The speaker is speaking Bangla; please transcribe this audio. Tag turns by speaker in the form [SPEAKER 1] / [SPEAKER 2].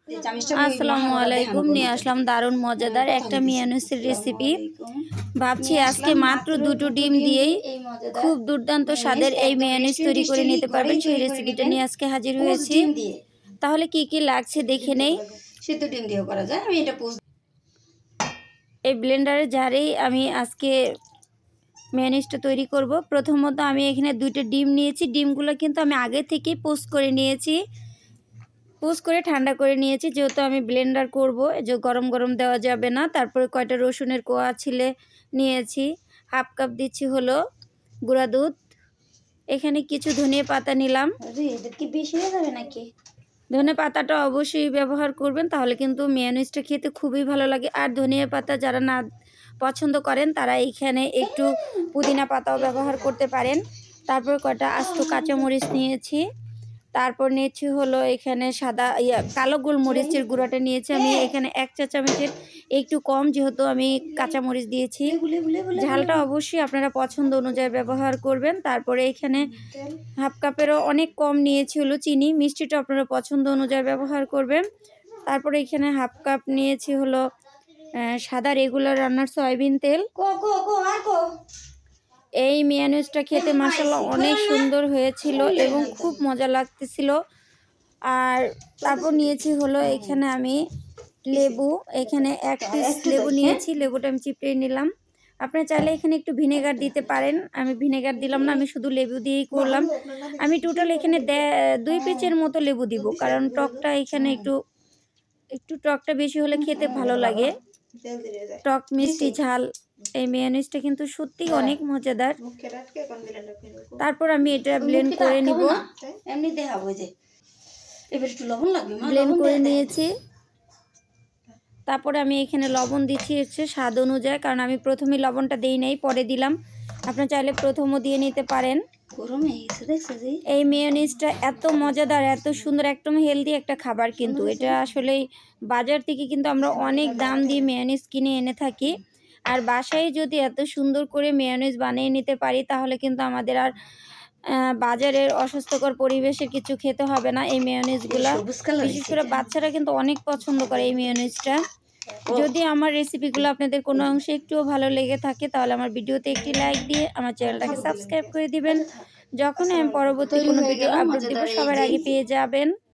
[SPEAKER 1] আসসালামু আলাইকুম। নিয়ে আসলাম দারুণ মজাদার একটা মিয়ানিসের রেসিপি। ভাবছি আজকে মাত্র দুটো ডিম দিয়েই খুব দুর্দান্ত স্বাদের এই মিয়ানিস তৈরি করে নিতে পারবেন। সেই রেসিপিটা নিয়ে আজকে হাজির হয়েছি। তাহলে কি কি লাগছে দেখে নেই।
[SPEAKER 2] সিদ্ধ ডিম দিয়েও করা যায়। আমি এটা
[SPEAKER 1] এই ব্লেন্ডারের জারেই আমি আজকে মিয়ানিসটা তৈরি করব। প্রথমত আমি এখানে দুটো ডিম নিয়েছি। ডিমগুলো কিন্তু আমি আগে থেকেই পোস্ট করে নিয়েছি। পোস্ট করে ঠান্ডা করে নিয়েছি, যেহেতু আমি ব্লেন্ডার করব, যে গরম গরম দেওয়া যাবে না। তারপরে কয়টা রসুনের কোয়া ছিলে নিয়েছি। হাফ কাপ দিচ্ছি হলো গুঁড়া দুধ। এখানে কিছু ধনিয়া পাতা নিলাম।
[SPEAKER 2] এটা কি বেশি হয়ে যাবে নাকি?
[SPEAKER 1] ধনিয়া পাতাটা অবশ্যই ব্যবহার করবেন, তাহলে কিন্তু মেয়োনিজটা খেতে খুবই ভালো লাগে। আর ধনিয়া পাতা যারা না পছন্দ করেন তারা এইখানে একটু পুদিনা পাতাও ব্যবহার করতে পারেন। তারপর কয়টা আস্ত কাঁচামরিচ নিয়েছি। তারপর নিয়েছি হলো এখানে কালো গোলমরিচের গুঁড়াটা নিয়েছি আমি এখানে 1 চা চামচের একটু কম, যেহেতু আমি কাঁচামরিচ দিয়েছি। ঝালটা অবশ্যই আপনারা পছন্দ অনুযায়ী ব্যবহার করবেন। তারপরে এখানে হাফ কাপেরও অনেক কম নিয়েছি হলো চিনি। মিষ্টিটা আপনারা পছন্দ অনুযায়ী ব্যবহার করবেন। তারপরে এখানে হাফ কাপ নিয়েছি হলো সাদা রেগুলার রান্নার সয়াবিন তেল। এই মিয়ানিজটা খেতে মাশাআল্লাহ অনেক সুন্দর হয়েছিল এবং খুব মজা লাগতেছিল। আর তারপর নিয়েছি হলো এখানে আমি লেবু, এখানে 1 পিস লেবু নিয়েছি। লেবুটা আমি চিপড়ে নিলাম। আপনারা চাইলে এখানে একটু ভিনেগার দিতে পারেন। আমি ভিনেগার দিলাম না, আমি শুধু লেবু দিয়েই করলাম। আমি টোটাল এখানে 2 পিসের মতো লেবু দিব, কারণ টকটা এখানে একটু টকটা বেশি হলে খেতে ভালো লাগে। টক মিষ্টি ঝাল এই মেয়োনিজটা কিন্তু সত্যিই অনেক মজাদার। তারপর আমি এটা ব্লেন্ড করে নিব।
[SPEAKER 2] এমনি দেখাবো যে এবার একটু লবণ লাগবে,
[SPEAKER 1] ব্লেন্ড করে নিয়েছি। তারপরে আমি এখানে লবণ দিচ্ছি হচ্ছে স্বাদ অনুযায়ী, কারণ আমি প্রথমে লবণটা দেই নাই, পরে দিলাম। আপনারা চাইলে প্রথমও দিয়ে নিতে পারেন। এই মেয়োনিজটা এত মজাদার, এত সুন্দর, একদম হেলদি একটা খাবার। কিন্তু এটা আসলেই বাজার থেকে কিন্তু আমরা অনেক দাম দিয়ে মেয়োনিজ কিনে এনে থাকি। আর বাসায় যদি এত সুন্দর করে মেয়োনিজ বানিয়ে নিতে পারি, তাহলে কিন্তু আমাদের আর বাজারের অস্বাস্থ্যকর পরিবেশে কিছু খেতে হবে না। এই মেয়োনিজগুলা বিশেষ করে বাচ্চারা কিন্তু অনেক পছন্দ করে এই মেয়োনিজটা। যদি আমার রেসিপিগুলো আপনাদের কোনো অংশে একটুও ভালো লেগে থাকে, তাহলে আমার ভিডিওতে একটি লাইক দিয়ে আমার চ্যানেলটাকে সাবস্ক্রাইব করে দিবেন। যখন আমি পরবর্তী কোনো ভিডিও আপলোড দিব, সবার আগে পেয়ে যাবেন।